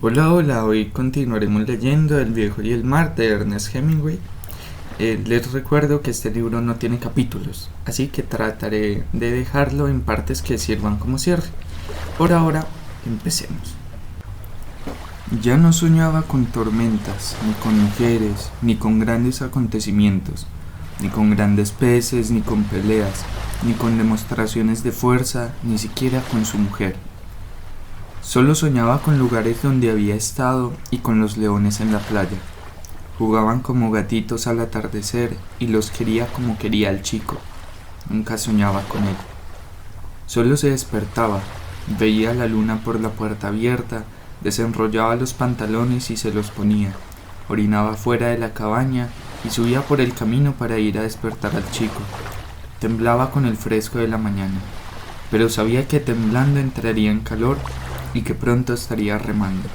Hola, hola, hoy continuaremos leyendo El viejo y el mar de Ernest Hemingway. Les recuerdo que este libro no tiene capítulos, así que trataré de dejarlo en partes que sirvan como cierre. Por ahora, empecemos. Ya no soñaba con tormentas, ni con mujeres, ni con grandes acontecimientos, ni con grandes peces, ni con peleas, ni con demostraciones de fuerza, ni siquiera con su mujer. Solo soñaba con lugares donde había estado y con los leones en la playa. Jugaban como gatitos al atardecer y los quería como quería al chico. Nunca soñaba con él. Solo se despertaba, veía la luna por la puerta abierta, desenrollaba los pantalones y se los ponía, orinaba fuera de la cabaña y subía por el camino para ir a despertar al chico. Temblaba con el fresco de la mañana, pero sabía que temblando entraría en calor y que pronto estaría remando.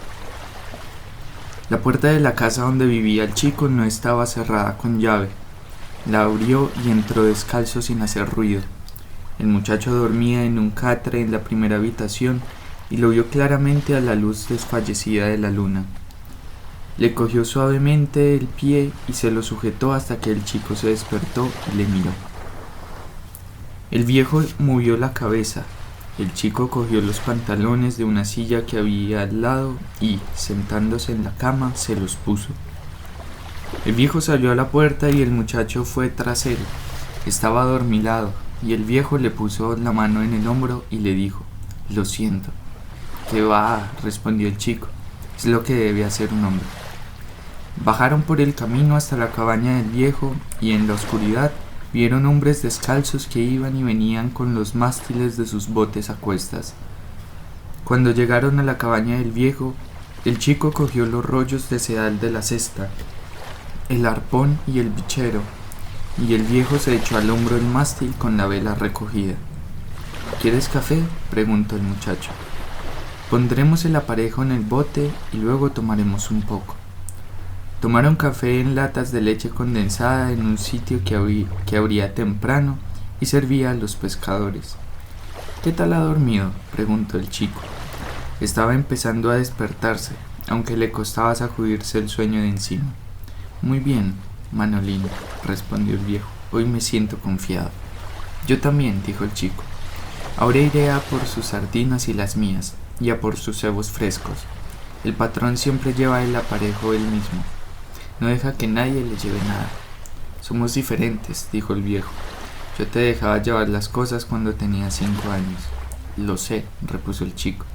La puerta de la casa donde vivía el chico no estaba cerrada con llave. La abrió y entró descalzo sin hacer ruido. El muchacho dormía en un catre en la primera habitación y lo vio claramente a la luz desfallecida de la luna. Le cogió suavemente el pie y se lo sujetó hasta que el chico se despertó y le miró. El viejo movió la cabeza. El chico cogió los pantalones de una silla que había al lado y, sentándose en la cama, se los puso. El viejo salió a la puerta y el muchacho fue tras él. Estaba adormilado y el viejo le puso la mano en el hombro y le dijo: «Lo siento». «¿Qué va?», respondió el chico. «Es lo que debe hacer un hombre». Bajaron por el camino hasta la cabaña del viejo y en la oscuridad vieron hombres descalzos que iban y venían con los mástiles de sus botes a cuestas. Cuando llegaron a la cabaña del viejo, el chico cogió los rollos de sedal de la cesta, el arpón y el bichero, y el viejo se echó al hombro el mástil con la vela recogida. «¿Quieres café?», preguntó el muchacho. «Pondremos el aparejo en el bote y luego tomaremos un poco». Tomaron café en latas de leche condensada en un sitio que abría temprano y servía a los pescadores. «¿Qué tal ha dormido?», preguntó el chico. Estaba empezando a despertarse, aunque le costaba sacudirse el sueño de encima. «Muy bien, Manolín», respondió el viejo. «Hoy me siento confiado». «Yo también», dijo el chico. «Ahora iré a por sus sardinas y las mías, y a por sus cebos frescos. El patrón siempre lleva el aparejo él mismo. No deja que nadie le lleve nada». «Somos diferentes», dijo el viejo. «Yo te dejaba llevar las cosas cuando tenía 5 años». «Lo sé», repuso el chico.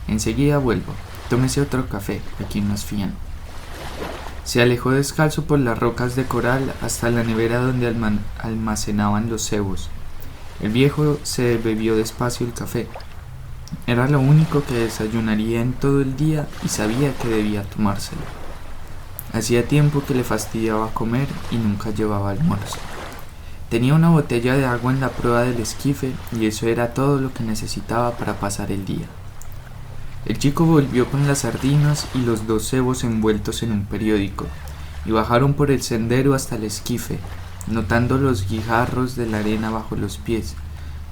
«Enseguida vuelvo. Tómese otro café, aquí nos fían». Se alejó descalzo por las rocas de coral hasta la nevera donde almacenaban los cebos. El viejo se bebió despacio el café. Era lo único que desayunaría en todo el día y sabía que debía tomárselo. Hacía tiempo que le fastidiaba comer y nunca llevaba almuerzo. Tenía una botella de agua en la proa del esquife y eso era todo lo que necesitaba para pasar el día. El chico volvió con las sardinas y los 2 cebos envueltos en un periódico y bajaron por el sendero hasta el esquife, notando los guijarros de la arena bajo los pies.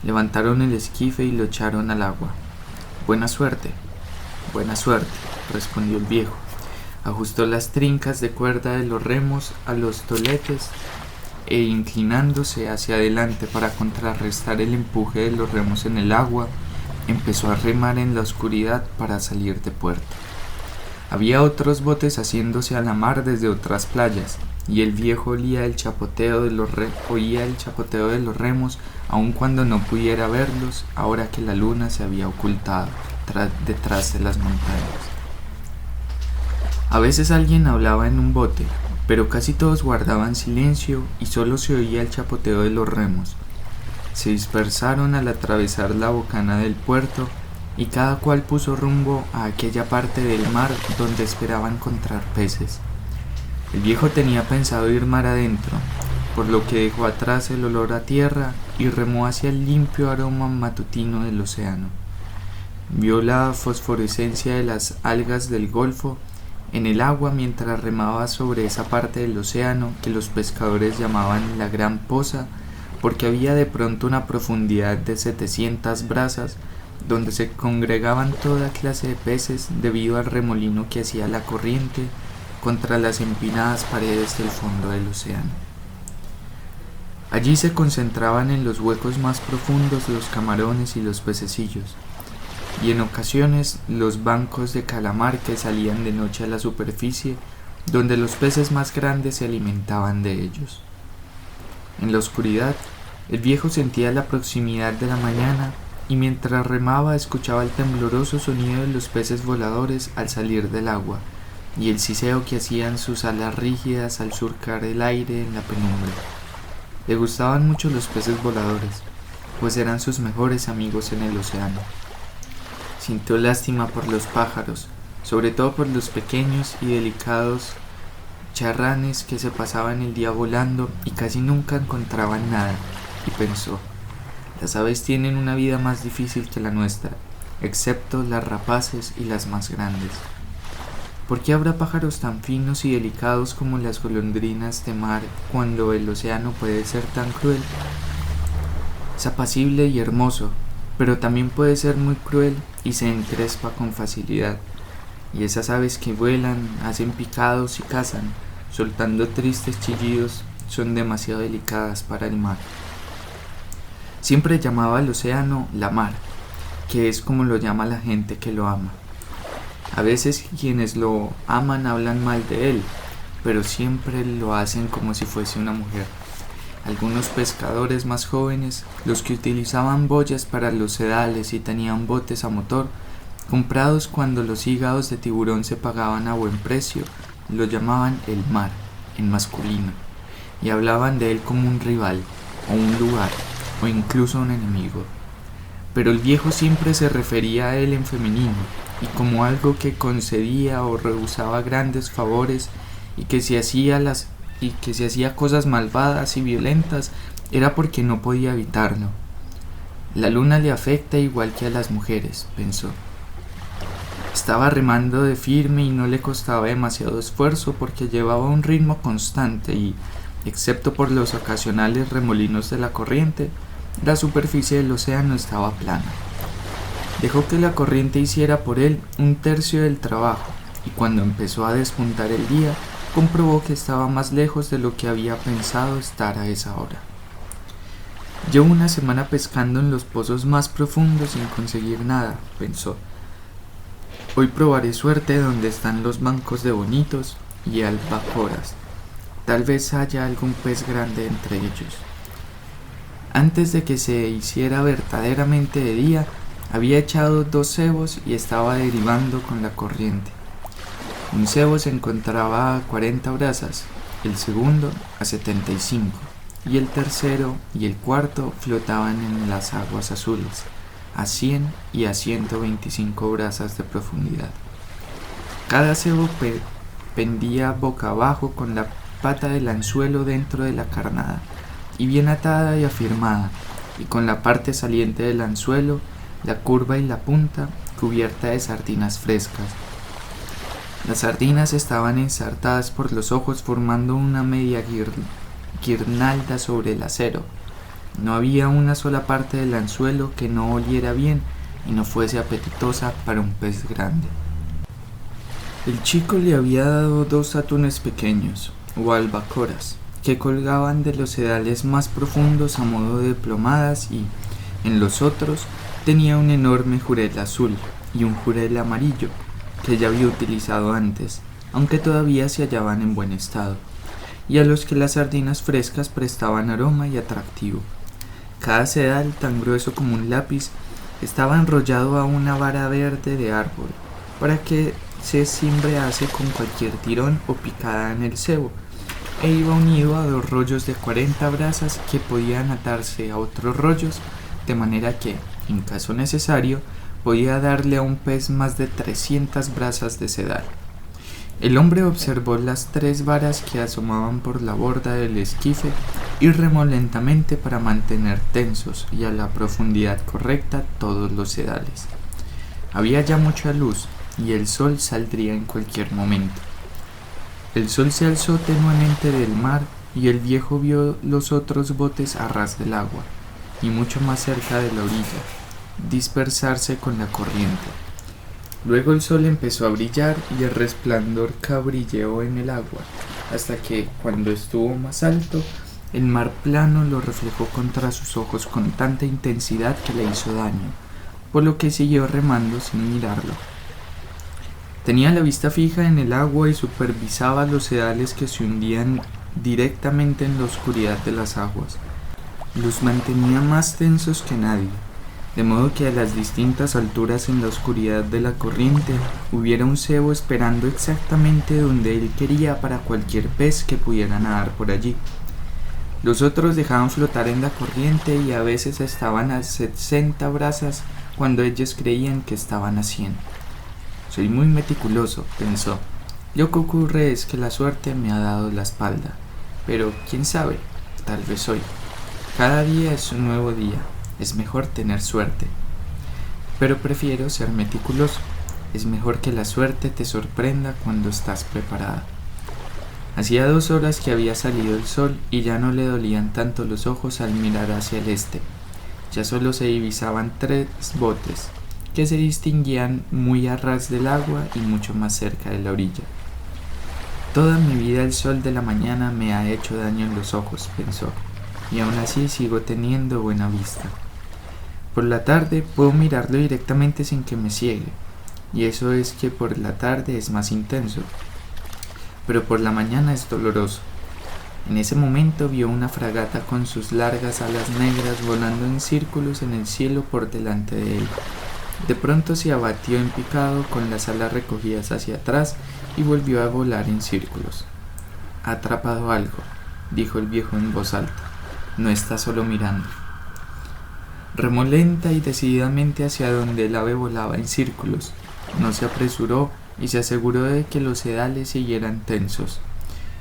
Levantaron el esquife y lo echaron al agua. «Buena suerte». «Buena suerte», respondió el viejo. Ajustó las trincas de cuerda de los remos a los toletes e inclinándose hacia adelante para contrarrestar el empuje de los remos en el agua, empezó a remar en la oscuridad para salir de puerto. Había otros botes haciéndose a la mar desde otras playas, y el viejo oía el chapoteo de los remos aun cuando no pudiera verlos, ahora que la luna se había ocultado detrás de las montañas. A veces alguien hablaba en un bote, pero casi todos guardaban silencio y solo se oía el chapoteo de los remos. Se dispersaron al atravesar la bocana del puerto y cada cual puso rumbo a aquella parte del mar donde esperaba encontrar peces. El viejo tenía pensado ir mar adentro, por lo que dejó atrás el olor a tierra y remó hacia el limpio aroma matutino del océano. Vio la fosforescencia de las algas del golfo en el agua mientras remaba sobre esa parte del océano que los pescadores llamaban la Gran Poza, porque había de pronto una profundidad de 700 brazas donde se congregaban toda clase de peces debido al remolino que hacía la corriente contra las empinadas paredes del fondo del océano. Allí se concentraban en los huecos más profundos los camarones y los pececillos, y en ocasiones los bancos de calamar que salían de noche a la superficie, donde los peces más grandes se alimentaban de ellos. En la oscuridad, el viejo sentía la proximidad de la mañana y mientras remaba escuchaba el tembloroso sonido de los peces voladores al salir del agua y el siseo que hacían sus alas rígidas al surcar el aire en la penumbra. Le gustaban mucho los peces voladores, pues eran sus mejores amigos en el océano. Sintió lástima por los pájaros, sobre todo por los pequeños y delicados charranes que se pasaban el día volando y casi nunca encontraban nada, y pensó: las aves tienen una vida más difícil que la nuestra, excepto las rapaces y las más grandes. ¿Por qué habrá pájaros tan finos y delicados como las golondrinas de mar cuando el océano puede ser tan cruel? Es apacible y hermoso, pero también puede ser muy cruel y se encrespa con facilidad. Y esas aves que vuelan, hacen picados y cazan, soltando tristes chillidos, son demasiado delicadas para el mar. Siempre llamaba al océano la mar, que es como lo llama la gente que lo ama. A veces quienes lo aman hablan mal de él, pero siempre lo hacen como si fuese una mujer. Algunos pescadores más jóvenes, los que utilizaban boyas para los sedales y tenían botes a motor, comprados cuando los hígados de tiburón se pagaban a buen precio, lo llamaban el mar, en masculino, y hablaban de él como un rival, o un lugar, o incluso un enemigo. Pero el viejo siempre se refería a él en femenino, y como algo que concedía o rehusaba grandes favores, y que si hacía cosas malvadas y violentas, era porque no podía evitarlo. La luna le afecta igual que a las mujeres, pensó. Estaba remando de firme y no le costaba demasiado esfuerzo porque llevaba un ritmo constante y, excepto por los ocasionales remolinos de la corriente, la superficie del océano estaba plana. Dejó que la corriente hiciera por él un tercio del trabajo y cuando empezó a despuntar el día, comprobó que estaba más lejos de lo que había pensado estar a esa hora. Llevo una semana pescando en los pozos más profundos sin conseguir nada, pensó. Hoy probaré suerte donde están los bancos de bonitos y albacoras. Tal vez haya algún pez grande entre ellos. Antes de que se hiciera verdaderamente de día, había echado 2 cebos y estaba derivando con la corriente. Un cebo se encontraba a 40 brazas, el segundo a 75, y el tercero y el cuarto flotaban en las aguas azules, a 100 y a 125 brazas de profundidad. Cada cebo pendía boca abajo con la pata del anzuelo dentro de la carnada, y bien atada y afirmada, y con la parte saliente del anzuelo, la curva y la punta cubierta de sardinas frescas. Las sardinas estaban ensartadas por los ojos formando una media guirnalda sobre el acero. No había una sola parte del anzuelo que no oliera bien y no fuese apetitosa para un pez grande. El chico le había dado 2 atunes pequeños, o albacoras, que colgaban de los sedales más profundos a modo de plomadas y, en los otros, tenía un enorme jurel azul y un jurel amarillo, que ya había utilizado antes, aunque todavía se hallaban en buen estado, y a los que las sardinas frescas prestaban aroma y atractivo. Cada sedal, tan grueso como un lápiz, estaba enrollado a una vara verde de árbol, para que se cimbrease con cualquier tirón o picada en el cebo, e iba unido a 2 rollos de 40 brazas que podían atarse a otros rollos, de manera que, en caso necesario, podía darle a un pez más de 300 brazas de sedal. El hombre observó las 3 varas que asomaban por la borda del esquife y remó lentamente para mantener tensos y a la profundidad correcta todos los sedales. Había ya mucha luz y el sol saldría en cualquier momento. El sol se alzó tenuemente del mar y el viejo vio los otros botes a ras del agua y mucho más cerca de la orilla, dispersarse con la corriente. Luego el sol empezó a brillar y el resplandor cabrilleó en el agua, hasta que, cuando estuvo más alto, el mar plano lo reflejó contra sus ojos con tanta intensidad que le hizo daño, por lo que siguió remando sin mirarlo. Tenía la vista fija en el agua y supervisaba los sedales que se hundían directamente en la oscuridad de las aguas. Los mantenía más tensos que nadie, de modo que a las distintas alturas en la oscuridad de la corriente hubiera un cebo esperando exactamente donde él quería para cualquier pez que pudiera nadar por allí. Los otros dejaban flotar en la corriente y a veces estaban a 60 brazas cuando ellos creían que estaban a 100. Soy muy meticuloso, pensó. Lo que ocurre es que la suerte me ha dado la espalda, pero quién sabe, tal vez hoy. Cada día es un nuevo día. Es mejor tener suerte, pero prefiero ser meticuloso. Es mejor que la suerte te sorprenda cuando estás preparada. Hacía 2 horas que había salido el sol y ya no le dolían tanto los ojos al mirar hacia el este. Ya solo se divisaban 3 botes, que se distinguían muy a ras del agua y mucho más cerca de la orilla. Toda mi vida el sol de la mañana me ha hecho daño en los ojos, pensó, y aún así sigo teniendo buena vista. Por la tarde puedo mirarlo directamente sin que me ciegue, y eso es que por la tarde es más intenso, pero por la mañana es doloroso. En ese momento vio una fragata con sus largas alas negras volando en círculos en el cielo por delante de él. De pronto se abatió en picado con las alas recogidas hacia atrás y volvió a volar en círculos. «Ha atrapado algo», dijo el viejo en voz alta. «No está solo mirando». Remó lenta y decididamente hacia donde el ave volaba en círculos. No se apresuró y se aseguró de que los sedales siguieran tensos,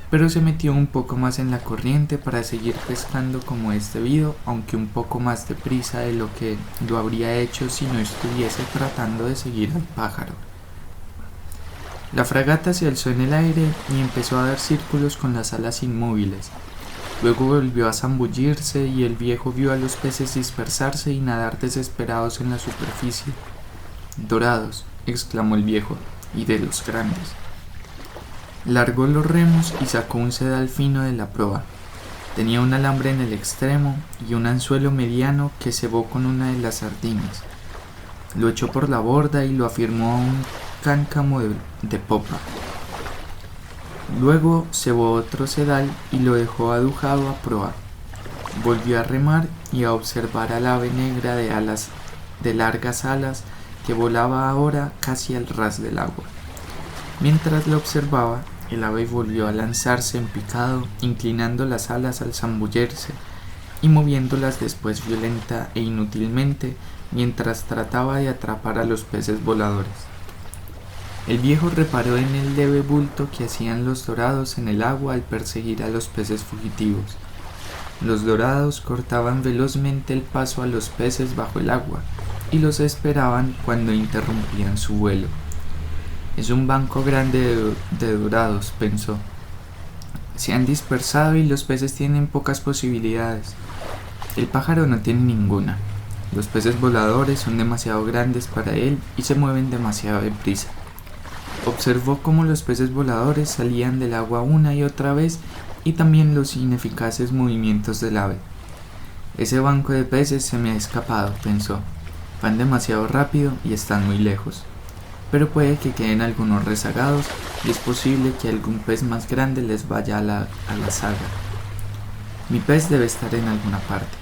pero se metió un poco más en la corriente para seguir pescando como es debido, aunque un poco más deprisa de lo que lo habría hecho si no estuviese tratando de seguir al pájaro. La fragata se alzó en el aire y empezó a dar círculos con las alas inmóviles. Luego volvió a zambullirse y el viejo vio a los peces dispersarse y nadar desesperados en la superficie. «Dorados», exclamó el viejo, «y de los grandes». Largó los remos y sacó un sedal fino de la proa. Tenía un alambre en el extremo y un anzuelo mediano que cebó con una de las sardinas. Lo echó por la borda y lo afirmó a un cáncamo de popa. Luego cebó otro sedal y lo dejó adujado a proa. Volvió a remar y a observar al ave negra de largas alas que volaba ahora casi al ras del agua. Mientras lo observaba, el ave volvió a lanzarse en picado, inclinando las alas al zambullirse y moviéndolas después violenta e inútilmente mientras trataba de atrapar a los peces voladores. El viejo reparó en el leve bulto que hacían los dorados en el agua al perseguir a los peces fugitivos. Los dorados cortaban velozmente el paso a los peces bajo el agua y los esperaban cuando interrumpían su vuelo. «Es un banco grande de dorados», pensó. «Se han dispersado y los peces tienen pocas posibilidades. El pájaro no tiene ninguna. Los peces voladores son demasiado grandes para él y se mueven demasiado deprisa». Observó cómo los peces voladores salían del agua una y otra vez y también los ineficaces movimientos del ave. «Ese banco de peces se me ha escapado», pensó. «Van demasiado rápido y están muy lejos. Pero puede que queden algunos rezagados y es posible que algún pez más grande les vaya a la zaga. Mi pez debe estar en alguna parte».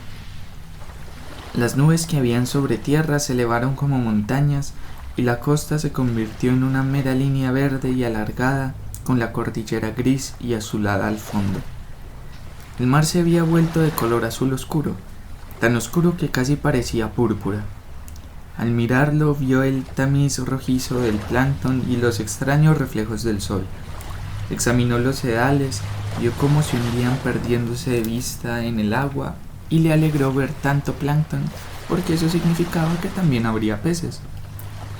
Las nubes que habían sobre tierra se elevaron como montañas y la costa se convirtió en una mera línea verde y alargada con la cordillera gris y azulada al fondo. El mar se había vuelto de color azul oscuro, tan oscuro que casi parecía púrpura. Al mirarlo vio el tamiz rojizo del plancton y los extraños reflejos del sol. Examinó los sedales, vio cómo se hundían perdiéndose de vista en el agua y le alegró ver tanto plancton porque eso significaba que también habría peces.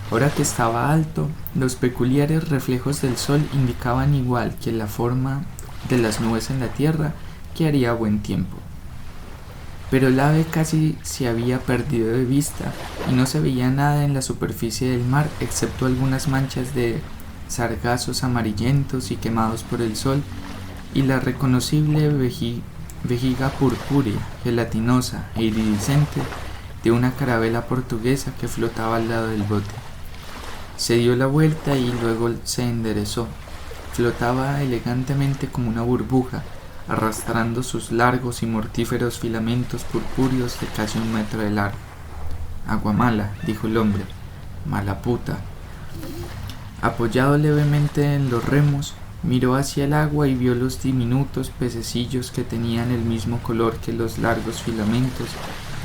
Ahora que estaba alto, los peculiares reflejos del sol indicaban igual que la forma de las nubes en la tierra que haría buen tiempo. pero el ave casi se había perdido de vista y no se veía nada en la superficie del mar excepto algunas manchas de sargazos amarillentos y quemados por el sol y la reconocible vejiga purpúrea, gelatinosa e iridiscente de una carabela portuguesa que flotaba al lado del bote. Se dio la vuelta y luego se enderezó. Flotaba elegantemente como una burbuja, arrastrando sus largos y mortíferos filamentos purpúreos de casi 1 metro de largo. «Agua mala», dijo el hombre. «Mala puta». Apoyado levemente en los remos, miró hacia el agua y vio los diminutos pececillos que tenían el mismo color que los largos filamentos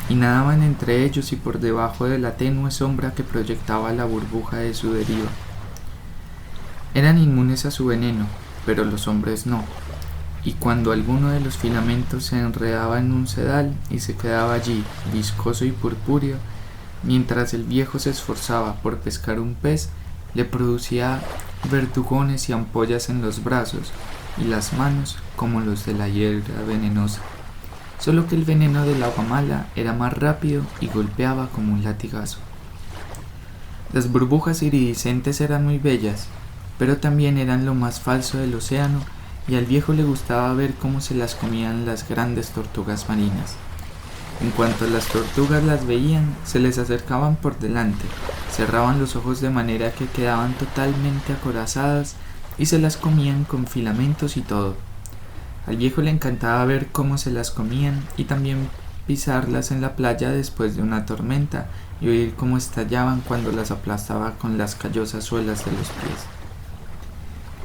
y nadaban entre ellos y por debajo de la tenue sombra que proyectaba la burbuja de su deriva. Eran inmunes a su veneno, pero los hombres no, y cuando alguno de los filamentos se enredaba en un sedal y se quedaba allí, viscoso y purpúreo, mientras el viejo se esforzaba por pescar un pez, le producía verdugones y ampollas en los brazos y las manos como los de la hiedra venenosa, solo que el veneno del agua mala era más rápido y golpeaba como un latigazo. Las burbujas iridiscentes eran muy bellas, pero también eran lo más falso del océano, y al viejo le gustaba ver cómo se las comían las grandes tortugas marinas. En cuanto las tortugas las veían, se les acercaban por delante, cerraban los ojos de manera que quedaban totalmente acorazadas y se las comían con filamentos y todo. Al viejo le encantaba ver cómo se las comían y también pisarlas en la playa después de una tormenta y oír cómo estallaban cuando las aplastaba con las callosas suelas de los pies.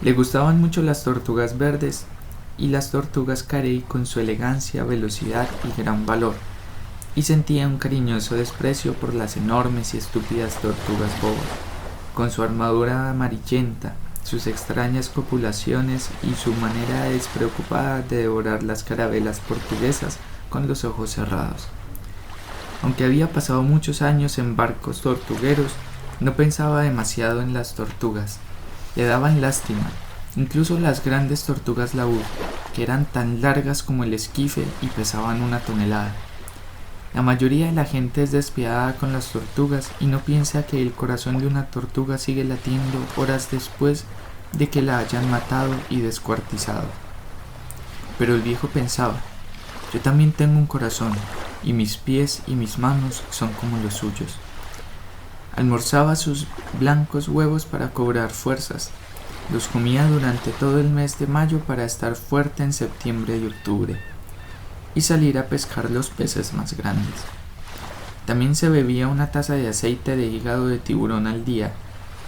Le gustaban mucho las tortugas verdes y las tortugas carey con su elegancia, velocidad y gran valor, y sentía un cariñoso desprecio por las enormes y estúpidas tortugas bobas, con su armadura amarillenta, sus extrañas copulaciones y su manera despreocupada de devorar las carabelas portuguesas con los ojos cerrados. Aunque había pasado muchos años en barcos tortugueros, no pensaba demasiado en las tortugas. Le daban lástima, incluso las grandes tortugas laúd, que eran tan largas como el esquife y pesaban 1 tonelada. La mayoría de la gente es despiadada con las tortugas y no piensa que el corazón de una tortuga sigue latiendo horas después de que la hayan matado y descuartizado. Pero el viejo pensaba: yo también tengo un corazón, y mis pies y mis manos son como los suyos. Almorzaba sus blancos huevos para cobrar fuerzas. Los comía durante todo el mes de mayo para estar fuerte en septiembre y octubre, y salir a pescar los peces más grandes. También se bebía 1 taza de aceite de hígado de tiburón al día,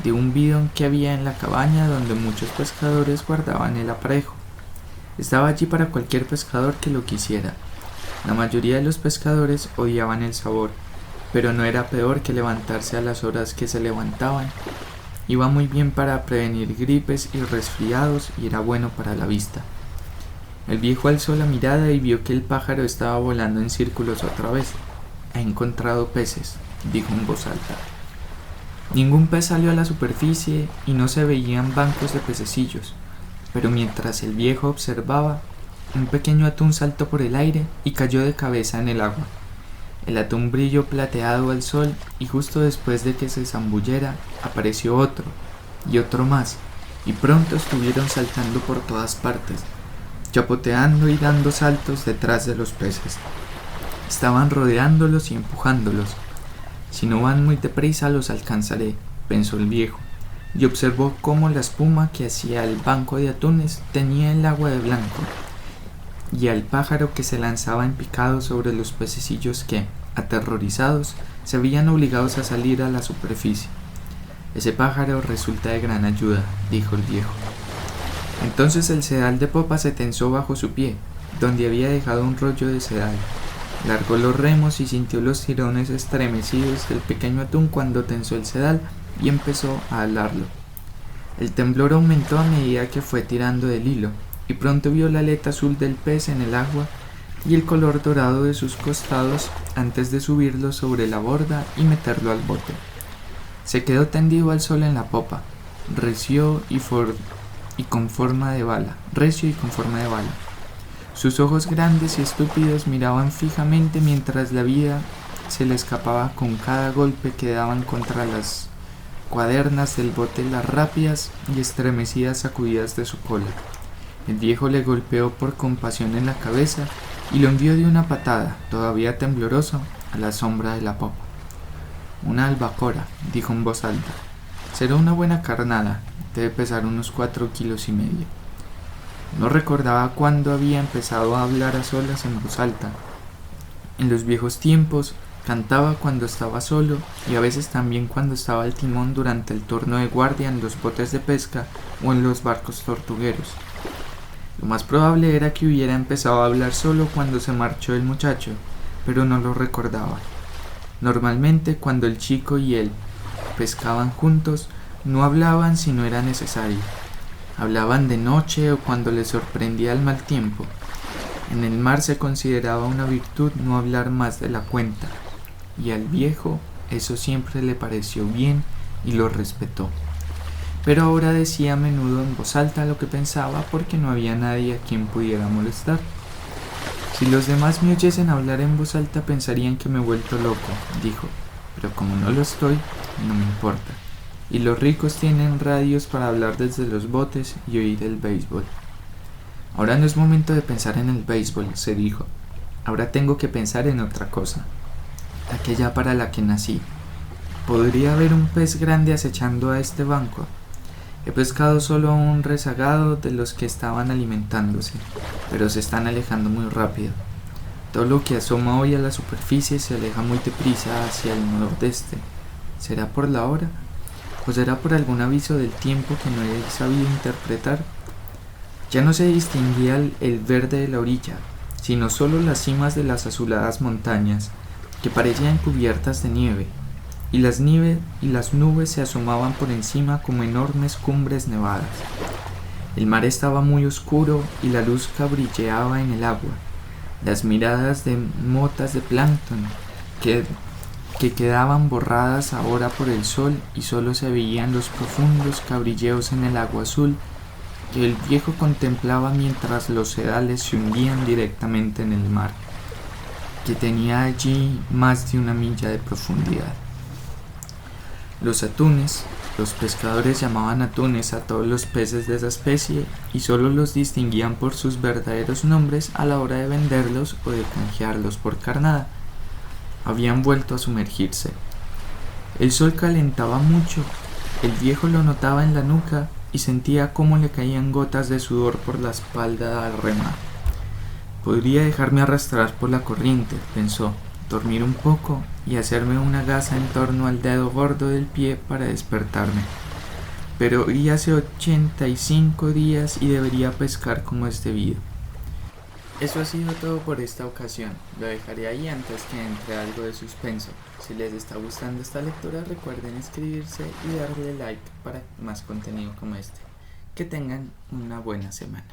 de un bidón que había en la cabaña donde muchos pescadores guardaban el aparejo. Estaba allí para cualquier pescador que lo quisiera. La mayoría de los pescadores odiaban el sabor, pero no era peor que levantarse a las horas que se levantaban. Iba muy bien para prevenir gripes y resfriados y era bueno para la vista. El viejo alzó la mirada y vio que el pájaro estaba volando en círculos otra vez. «He encontrado peces», dijo en voz alta. Ningún pez salió a la superficie y no se veían bancos de pececillos, pero mientras el viejo observaba, un pequeño atún saltó por el aire y cayó de cabeza en el agua. El atún brilló plateado al sol y justo después de que se zambullera apareció otro y otro más, y pronto estuvieron saltando por todas partes, chapoteando y dando saltos detrás de los peces. Estaban rodeándolos y empujándolos. «Si no van muy deprisa los alcanzaré», pensó el viejo, y observó cómo la espuma que hacía el banco de atunes teñía el agua de blanco, y al pájaro que se lanzaba en picado sobre los pececillos que, aterrorizados, se veían obligados a salir a la superficie. «Ese pájaro resulta de gran ayuda», dijo el viejo. Entonces el sedal de popa se tensó bajo su pie, donde había dejado un rollo de sedal. Largó los remos y sintió los tirones estremecidos del pequeño atún cuando tensó el sedal y empezó a alarlo. El temblor aumentó a medida que fue tirando del hilo, y pronto vio la aleta azul del pez en el agua y el color dorado de sus costados antes de subirlo sobre la borda y meterlo al bote. Se quedó tendido al sol en la popa, recio y con forma de bala. Sus ojos grandes y estúpidos miraban fijamente mientras la vida se le escapaba con cada golpe que daban contra las cuadernas del bote las rápidas y estremecidas sacudidas de su cola. El viejo le golpeó por compasión en la cabeza y lo envió de una patada, todavía tembloroso, a la sombra de la popa. Una albacora, dijo en voz alta. Será una buena carnada, debe pesar unos 4,5 kilos. No recordaba cuándo había empezado a hablar a solas en voz alta. En los viejos tiempos, cantaba cuando estaba solo y a veces también cuando estaba al timón durante el turno de guardia en los botes de pesca o en los barcos tortugueros. Lo más probable era que hubiera empezado a hablar solo cuando se marchó el muchacho, pero no lo recordaba. Normalmente cuando el chico y él pescaban juntos, no hablaban si no era necesario. Hablaban de noche o cuando les sorprendía el mal tiempo. En el mar se consideraba una virtud no hablar más de la cuenta, y al viejo eso siempre le pareció bien y lo respetó. Pero ahora decía a menudo en voz alta lo que pensaba porque no había nadie a quien pudiera molestar. Si los demás me oyesen hablar en voz alta pensarían que me he vuelto loco, dijo, pero como no lo estoy, no me importa. Y los ricos tienen radios para hablar desde los botes y oír el béisbol. Ahora no es momento de pensar en el béisbol, se dijo. Ahora tengo que pensar en otra cosa, aquella para la que nací. ¿Podría haber un pez grande acechando a este banco? He pescado solo a un rezagado de los que estaban alimentándose, pero se están alejando muy rápido. Todo lo que asoma hoy a la superficie se aleja muy deprisa hacia el nordeste. ¿Será por la hora? ¿O será por algún aviso del tiempo que no he sabido interpretar? Ya no se distinguía el verde de la orilla, sino solo las cimas de las azuladas montañas, que parecían cubiertas de nieve, y las nubes se asomaban por encima como enormes cumbres nevadas. El mar estaba muy oscuro y la luz cabrilleaba en el agua. Las miradas de motas de plancton que quedaban borradas ahora por el sol y solo se veían los profundos cabrilleos en el agua azul que el viejo contemplaba mientras los sedales se hundían directamente en el mar, que tenía allí más de 1 milla de profundidad. Los atunes, los pescadores llamaban atunes a todos los peces de esa especie y solo los distinguían por sus verdaderos nombres a la hora de venderlos o de canjearlos por carnada. Habían vuelto a sumergirse. El sol calentaba mucho, el viejo lo notaba en la nuca y sentía cómo le caían gotas de sudor por la espalda al remar. Podría dejarme arrastrar por la corriente, pensó, dormir un poco y hacerme una gasa en torno al dedo gordo del pie para despertarme. Pero hoy hace 85 días y debería pescar como es debido. Eso ha sido todo por esta ocasión. Lo dejaré ahí antes que entre algo de suspenso. Si les está gustando esta lectura, recuerden escribirse y darle like para más contenido como este. Que tengan una buena semana.